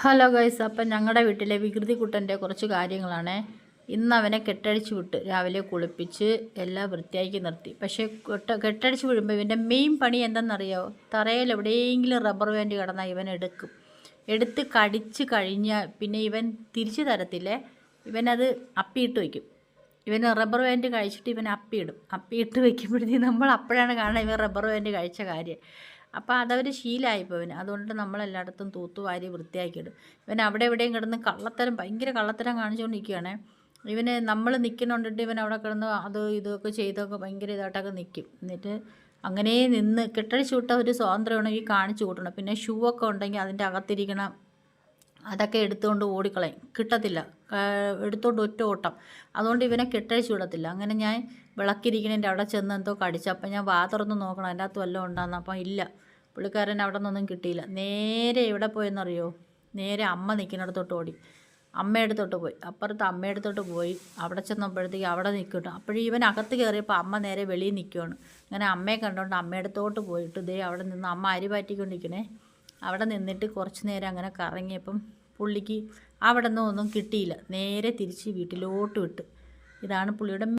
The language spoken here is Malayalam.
ഹലോ ഗൈസ്, അപ്പം ഞങ്ങളുടെ വീട്ടിലെ വികൃതിക്കുട്ടൻ്റെ കുറച്ച് കാര്യങ്ങളാണ്. ഇന്ന് അവനെ കെട്ടഴിച്ച് വിട്ട് രാവിലെ കുളിപ്പിച്ച് എല്ലാം വൃത്തിയാക്കി നിർത്തി. പക്ഷേ കെട്ടഴിച്ച് വിടുമ്പോൾ ഇവൻ്റെ മെയിൻ പണി എന്തെന്നറിയാമോ? തറയിൽ എവിടെയെങ്കിലും റബ്ബർ ബാൻഡ് കിടന്നാൽ ഇവൻ എടുത്ത് കടിച്ച് കഴിഞ്ഞാൽ പിന്നെ ഇവൻ തിരിച്ചു തരത്തില്ലേ. ഇവനത് അപ്പിയിട്ട് വയ്ക്കും. ഇവന് റബ്ബർ ബാൻഡ് കഴിച്ചിട്ട് ഇവൻ അപ്പിയിടും. അപ്പിയിട്ട് വയ്ക്കുമ്പോഴത്തേക്കും നമ്മൾ അപ്പോഴാണ് കാണുന്നത് ഇവൻ റബ്ബർ ബാൻഡ് കഴിച്ച കാര്യം. അപ്പോൾ അതവർ ശീലമായിപ്പോൾ ഇവന്. അതുകൊണ്ട് നമ്മളെല്ലായിടത്തും തൂത്തുവാരി വൃത്തിയാക്കിയിടും. ഇവൻ അവിടെ എവിടെയും കിടന്ന് ഭയങ്കര കള്ളത്തരം കാണിച്ചുകൊണ്ടിരിക്കുകയാണ്. ഇവന് നമ്മൾ നിൽക്കുന്നുണ്ടിട്ട് ഇവൻ അവിടെ കിടന്ന് അത് ഇതൊക്കെ ചെയ്തൊക്കെ ഭയങ്കര ഇതായിട്ടൊക്കെ നിൽക്കും. എന്നിട്ട് അങ്ങനെ നിന്ന് കെട്ടഴിച്ച് വിട്ട ഒരു സ്വാതന്ത്ര്യമാണെങ്കിൽ കാണിച്ചു കൂട്ടണം. പിന്നെ ഷൂ ഒക്കെ ഉണ്ടെങ്കിൽ അതിൻ്റെ അകത്തിരിക്കണം അതൊക്കെ എടുത്തുകൊണ്ട് ഓടിക്കളയും. കിട്ടത്തില്ല, എടുത്തുകൊണ്ട് ഒറ്റ ഓട്ടം. അതുകൊണ്ട് ഇവനെ കെട്ടഴിച്ച് വിടത്തില്ല. അങ്ങനെ ഞാൻ വിളക്കിരിക്കണതിൻ്റെ അവിടെ ചെന്ന് എന്തോ കടിച്ചു. അപ്പം ഞാൻ വാ തുറന്ന് നോക്കണം അതിൻ്റെ അകത്ത് വല്ലതും ഉണ്ടാകുന്ന. അപ്പം ഇല്ല, പുള്ളിക്കാരൻ അവിടെ നിന്നൊന്നും കിട്ടിയില്ല. നേരെ എവിടെ പോയെന്നറിയോ? നേരെ അമ്മ നിൽക്കുന്നിടത്തോട്ട് ഓടി. അമ്മയടുത്തോട്ട് പോയി. അപ്പുറത്ത് അമ്മയടുത്തോട്ട് പോയി. അവിടെ ചെന്നപ്പോഴത്തേക്ക് അവിടെ നിൽക്കട്ടെ. അപ്പോഴും ഇവൻ അകത്ത് കയറിയപ്പോൾ അമ്മ നേരെ വെളിയിൽ നിൽക്കുകയാണ്. അങ്ങനെ അമ്മയെ കണ്ടുകൊണ്ട് അമ്മയടുത്തോട്ട് പോയിട്ട് ദേ അവിടെ നിന്ന് അമ്മ അരി പാറ്റിക്കൊണ്ടിരിക്കണേ. അവിടെ നിന്നിട്ട് കുറച്ച് നേരം അങ്ങനെ കറങ്ങിയപ്പം പുള്ളിക്ക് അവിടെ നിന്നൊന്നും കിട്ടിയില്ല. നേരെ തിരിച്ച് വീട്ടിലോട്ട് വിട്ട്. ഇതാണ് പുള്ളിയുടെ